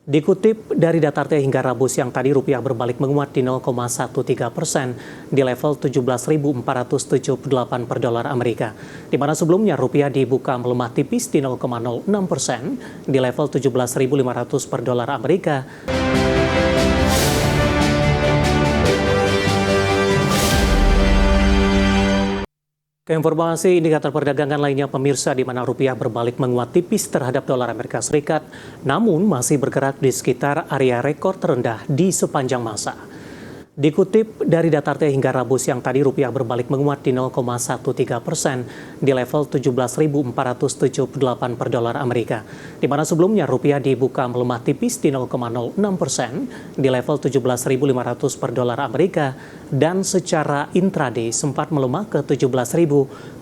Dikutip dari data RT hingga Rabu siang tadi, rupiah berbalik menguat di 0,13% di level 17.478 per dolar Amerika. Di mana sebelumnya rupiah dibuka melemah tipis di 0,06% di level 17.500 per dolar Amerika. Keinformasi indikator perdagangan lainnya pemirsa, di mana rupiah berbalik menguat tipis terhadap dolar Amerika Serikat, namun masih bergerak di sekitar area rekor terendah di sepanjang masa. Dikutip dari data RT hingga Rabu siang tadi, rupiah berbalik menguat di 0,13% di level 17.478 per dolar Amerika. Di mana sebelumnya rupiah dibuka melemah tipis di 0,06% di level 17.500 per dolar Amerika dan secara intraday sempat melemah ke 17.537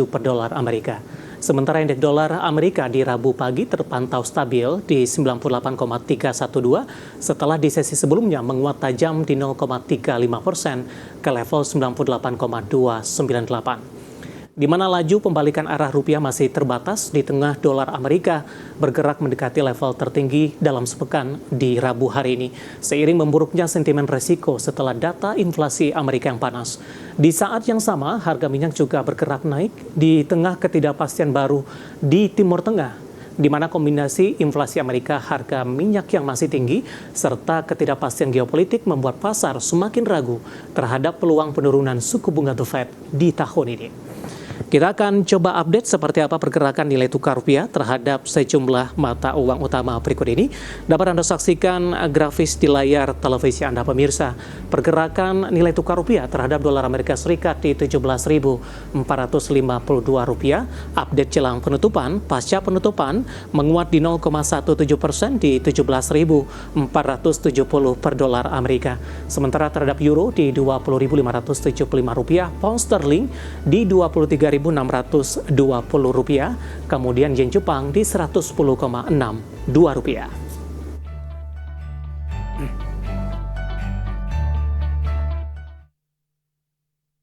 per dolar Amerika. Sementara indeks dolar Amerika di Rabu pagi terpantau stabil di 98,312 setelah di sesi sebelumnya menguat tajam di 0,35% ke level 98,298. Di mana laju pembalikan arah rupiah masih terbatas di tengah dolar Amerika bergerak mendekati level tertinggi dalam sepekan di Rabu hari ini, seiring memburuknya sentimen resiko setelah data inflasi Amerika yang panas. Di saat yang sama, harga minyak juga bergerak naik di tengah ketidakpastian baru di Timur Tengah, di mana kombinasi inflasi Amerika, harga minyak yang masih tinggi, serta ketidakpastian geopolitik membuat pasar semakin ragu terhadap peluang penurunan suku bunga The Fed di tahun ini. Kita akan coba update seperti apa pergerakan nilai tukar rupiah terhadap sejumlah mata uang utama berikut ini. Dapat Anda saksikan grafis di layar televisi Anda pemirsa. Pergerakan nilai tukar rupiah terhadap dolar Amerika Serikat di 17.452 rupiah. Update jelang penutupan, pasca penutupan menguat di 0,17% di 17.470 per dolar Amerika. Sementara terhadap euro di 20.575 rupiah, pound sterling di 23.620 rupiah, kemudian yen Jepang di 110,62 rupiah.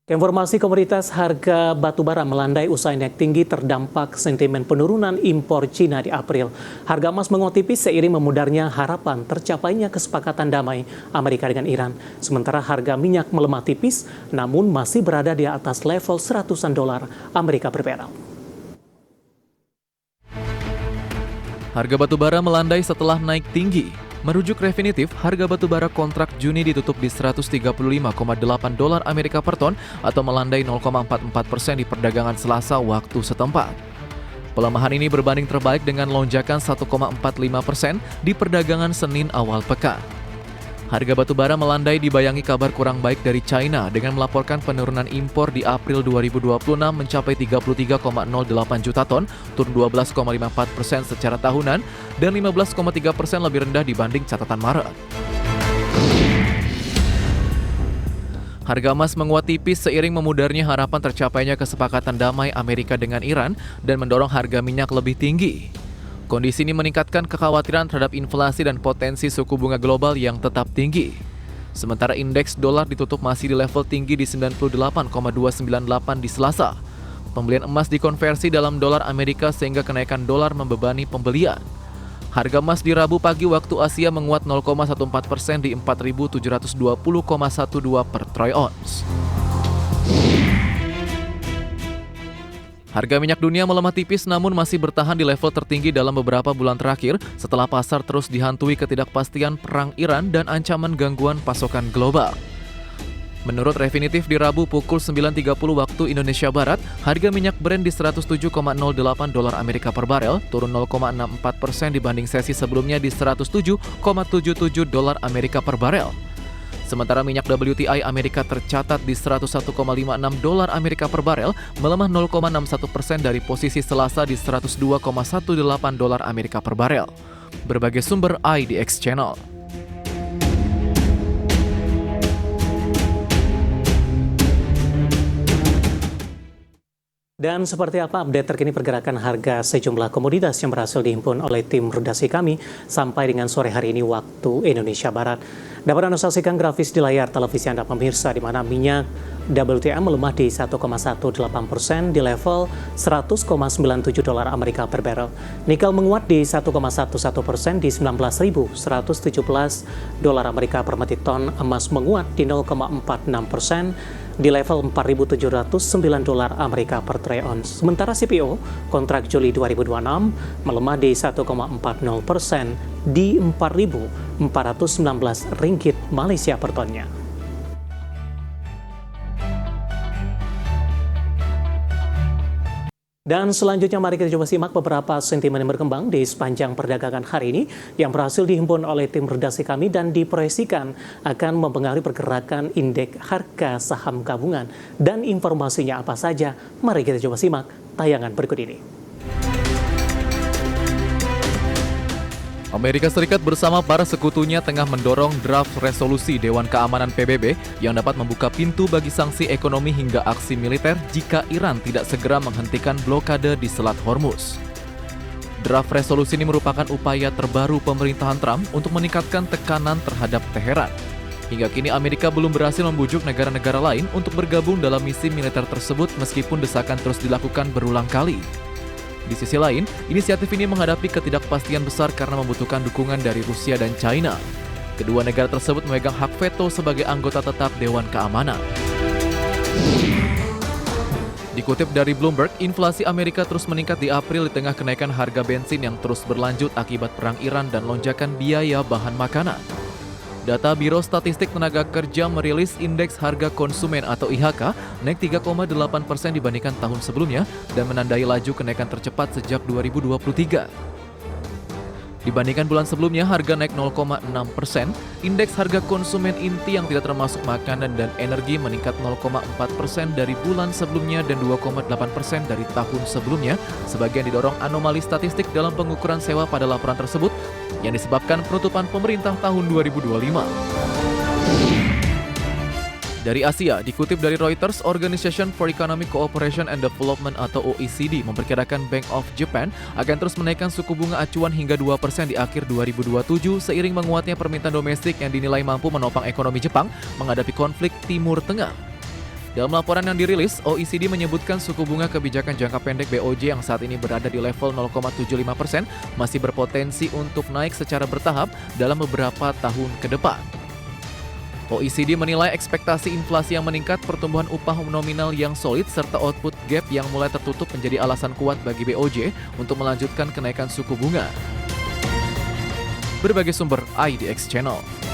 Informasi komoditas, harga batubara melandai usai naik tinggi terdampak sentimen penurunan impor Cina di April. Harga emas menguat tipis seiring memudarnya harapan tercapainya kesepakatan damai Amerika dengan Iran. Sementara harga minyak melemah tipis, namun masih berada di atas level seratusan dolar Amerika per barel. Harga batubara melandai setelah naik tinggi. Merujuk Refinitiv, harga batubara kontrak Juni ditutup di 135,8 dolar Amerika per ton atau melandai 0,44% di perdagangan Selasa waktu setempat. Pelemahan ini berbanding terbalik dengan lonjakan 1,45% di perdagangan Senin awal pekan. Harga batubara melandai dibayangi kabar kurang baik dari China dengan melaporkan penurunan impor di April 2026 mencapai 33,08 juta ton, turun 12,54% secara tahunan dan 15,3% lebih rendah dibanding catatan Maret. Harga emas menguat tipis seiring memudarnya harapan tercapainya kesepakatan damai Amerika dengan Iran dan mendorong harga minyak lebih tinggi. Kondisi ini meningkatkan kekhawatiran terhadap inflasi dan potensi suku bunga global yang tetap tinggi. Sementara indeks dolar ditutup masih di level tinggi di 98,298 di Selasa. Pembelian emas dikonversi dalam dolar Amerika sehingga kenaikan dolar membebani pembelian. Harga emas di Rabu pagi waktu Asia menguat 0,14% di 4.720,12 per troy ounce. Harga minyak dunia melemah tipis namun masih bertahan di level tertinggi dalam beberapa bulan terakhir setelah pasar terus dihantui ketidakpastian perang Iran dan ancaman gangguan pasokan global. Menurut Refinitiv di Rabu pukul 9.30 waktu Indonesia Barat, harga minyak Brent di 107,08 dolar Amerika per barel, turun 0,64% dibanding sesi sebelumnya di 107,77 dolar Amerika per barel. Sementara minyak WTI Amerika tercatat di 101,56 dolar Amerika per barel, melemah 0,61% dari posisi Selasa di 102,18 dolar Amerika per barel. Berbagai sumber IDX Channel. Dan seperti apa update terkini pergerakan harga sejumlah komoditas yang berhasil dihimpun oleh tim redaksi kami sampai dengan sore hari ini waktu Indonesia Barat. Dapat Anda saksikan grafis di layar televisi Anda pemirsa, di mana minyak WTI melemah di 1,18% di level 100,97 dolar Amerika per barrel. Nikel menguat di 1,11% di 19.117 dolar Amerika per metrik ton. Emas menguat di 0,46% di level 4.709 dolar Amerika per troy ounce. Sementara CPO kontrak Juli 2026 melemah di 1,40% di 4.419 ringgit Malaysia per tonnya. Dan selanjutnya mari kita coba simak beberapa sentimen yang berkembang di sepanjang perdagangan hari ini yang berhasil dihimpun oleh tim redaksi kami dan diproyeksikan akan mempengaruhi pergerakan indeks harga saham gabungan. Dan informasinya apa saja? Mari kita coba simak tayangan berikut ini. Amerika Serikat bersama para sekutunya tengah mendorong draft resolusi Dewan Keamanan PBB yang dapat membuka pintu bagi sanksi ekonomi hingga aksi militer jika Iran tidak segera menghentikan blokade di Selat Hormuz. Draft resolusi ini merupakan upaya terbaru pemerintahan Trump untuk meningkatkan tekanan terhadap Teheran. Hingga kini Amerika belum berhasil membujuk negara-negara lain untuk bergabung dalam misi militer tersebut meskipun desakan terus dilakukan berulang kali. Di sisi lain, inisiatif ini menghadapi ketidakpastian besar karena membutuhkan dukungan dari Rusia dan China. Kedua negara tersebut memegang hak veto sebagai anggota tetap Dewan Keamanan. Dikutip dari Bloomberg, inflasi Amerika terus meningkat di April di tengah kenaikan harga bensin yang terus berlanjut akibat perang Iran dan lonjakan biaya bahan makanan. Data Biro Statistik Tenaga Kerja merilis indeks harga konsumen atau IHK naik 3,8% dibandingkan tahun sebelumnya dan menandai laju kenaikan tercepat sejak 2023. Dibandingkan bulan sebelumnya, harga naik 0,6%, indeks harga konsumen inti yang tidak termasuk makanan dan energi meningkat 0,4% dari bulan sebelumnya dan 2,8% dari tahun sebelumnya, sebagian didorong anomali statistik dalam pengukuran sewa pada laporan tersebut yang disebabkan penutupan pemerintah tahun 2025. Dari Asia, dikutip dari Reuters, Organization for Economic Cooperation and Development atau OECD memperkirakan Bank of Japan akan terus menaikkan suku bunga acuan hingga 2% di akhir 2027 seiring menguatnya permintaan domestik yang dinilai mampu menopang ekonomi Jepang menghadapi konflik Timur Tengah. Dalam laporan yang dirilis, OECD menyebutkan suku bunga kebijakan jangka pendek BOJ yang saat ini berada di level 0,75% masih berpotensi untuk naik secara bertahap dalam beberapa tahun ke depan. OECD menilai ekspektasi inflasi yang meningkat, pertumbuhan upah nominal yang solid, serta output gap yang mulai tertutup menjadi alasan kuat bagi BOJ untuk melanjutkan kenaikan suku bunga. Berbagai sumber IDX Channel.